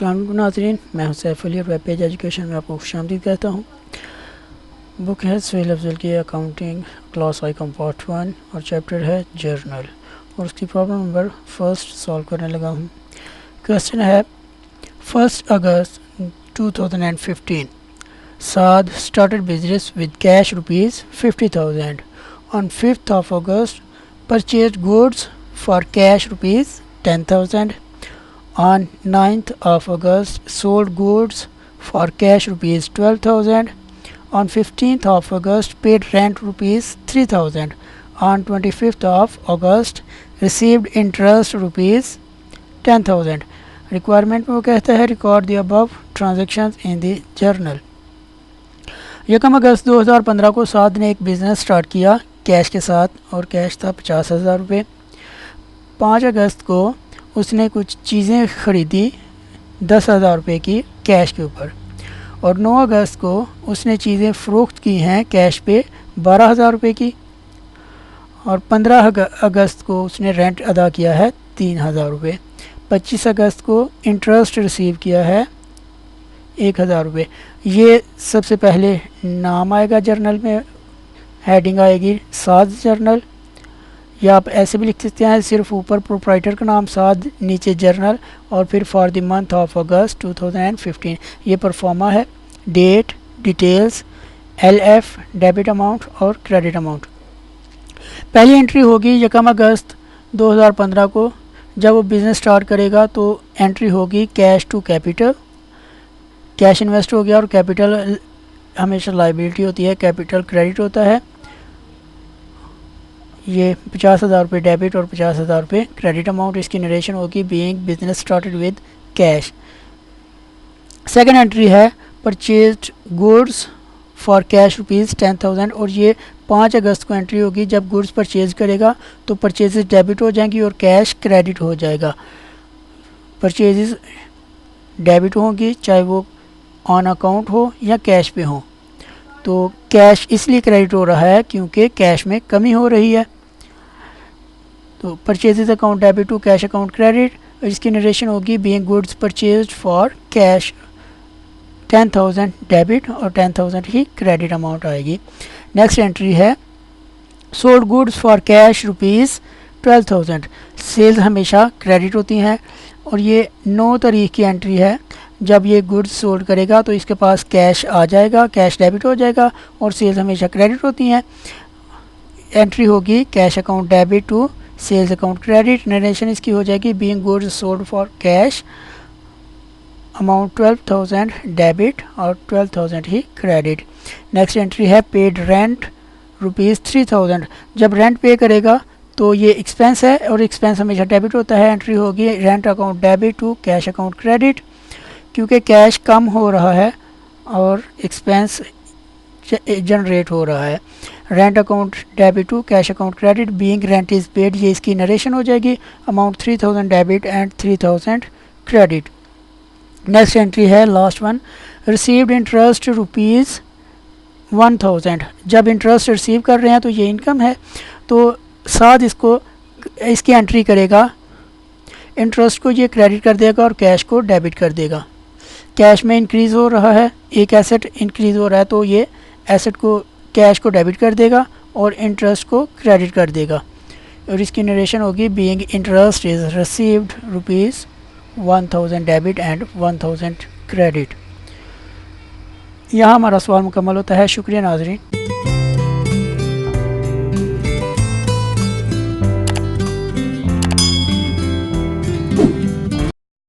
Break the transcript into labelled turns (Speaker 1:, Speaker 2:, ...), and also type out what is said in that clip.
Speaker 1: अस्सलाम वालेकुम नाज़रीन, मैं हूं सैफ अली और वेब पेज एजुकेशन में आपको खुशामदीद कहता हूं। बुक है सोहेल अफजल की accounting class I com part 1 और चैप्टर है जर्नल और उसकी प्रॉब्लम नंबर फर्स्ट सॉल्व करने लगा हूं। क्वेश्चन है 1 अगस्त 2015 Saad started business with cash ₹50,000 on 5th of August purchased goods for cash ₹10,000 on 9th of August sold goods for cash ₹12,000 on 15th of August paid rent ₹3,000 on 25th of August received interest ₹10,000। Requirement में वो कहता है record the above transactions in the journal. 1 अगस्त 2015 को साद ने एक business start किया cash के साथ और कैश था 50,000 रुपये। 5 अगस्त को उसने कुछ चीज़ें ख़रीदी 10,000 रुपये की कैश के ऊपर और 9 अगस्त को उसने चीज़ें फ़रोख्त की हैं कैश पे 12,000 रुपये की और 15 अगस्त को उसने रेंट अदा किया है 3,000 रुपये। 25 अगस्त को इंटरेस्ट रिसीव किया है 1,000 रुपये। ये सबसे पहले नाम आएगा जर्नल में, हेडिंग आएगी साद जर्नल, या आप ऐसे भी लिख सकते हैं सिर्फ ऊपर प्रोप्राइटर का नाम साद, नीचे जर्नल और फिर फॉर द मंथ ऑफ अगस्त 2015। ये परफॉर्मा है, date, details, LF debit amount और क्रेडिट अमाउंट। पहली एंट्री होगी 1 अगस्त 2015 को जब वो बिज़नेस स्टार्ट करेगा तो एंट्री होगी cash to capital, cash invest हो गया और कैपिटल हमेशा लाइबिलिटी होती है, कैपिटल क्रेडिट होता है। ये 50,000 रुपये डेबिट और 50,000 रुपये क्रेडिट अमाउंट। इसकी नरेशन होगी being business started with cash. Second entry है परचेज्ड गुड्स फॉर कैश ₹10,000 और ये 5 अगस्त को एंट्री होगी जब गुड्स परचेज करेगा तो परचेजेस डेबिट हो जाएंगी और कैश क्रेडिट हो जाएगा। परचेजेस डेबिट होंगी चाहे वो ऑन अकाउंट हो या कैश पे हो, तो कैश इसलिए क्रेडिट हो रहा है क्योंकि कैश में कमी हो रही है। तो purchases account debit to cash account credit, इसकी नरेशन होगी being goods purchased for cash 10,000 debit और 10,000 ही क्रेडिट अमाउंट आएगी। नेक्स्ट एंट्री है sold goods for cash ₹12,000। Sales हमेशा क्रेडिट होती हैं और ये 9 तारीख की एंट्री है। जब ये गुड्स सोल्ड करेगा तो इसके पास कैश आ जाएगा, कैश डेबिट हो जाएगा और सेल्स हमेशा क्रेडिट होती हैं। एंट्री होगी cash account debit to sales account credit. Narration इसकी हो जाएगी being goods sold for cash amount 12,000 debit और 12,000 ही क्रेडिट। नेक्स्ट एंट्री है पेड रेंट ₹3,000। जब रेंट पे करेगा तो ये एक्सपेंस है और एक्सपेंस हमेशा डेबिट होता है। एंट्री होगी rent account debit to cash account credit, क्योंकि कैश कम हो रहा है और एक्सपेंस जनरेट हो रहा है। Rent account debit to cash account credit being rent is paid, ये इसकी नरेशन हो जाएगी amount 3,000 debit and 3,000 credit. Next entry है लास्ट वन रिसीव्ड इंटरेस्ट ₹1,000। जब इंटरेस्ट रिसीव कर रहे हैं तो ये इनकम है, तो साथ इसकी एंट्री करेगा, इंटरेस्ट को ये क्रेडिट कर देगा और कैश को डेबिट कर देगा। कैश में इंक्रीज़ हो रहा है, एक एसेट इंक्रीज़ हो रहा है तो ये एसेट को कैश को डेबिट कर देगा और इंटरेस्ट को क्रेडिट कर देगा और इसकी नरेशन होगी being interest is received ₹1,000 debit and 1,000 credit. यहाँ हमारा सवाल मुकम्मल होता है। शुक्रिया नाज़रीन।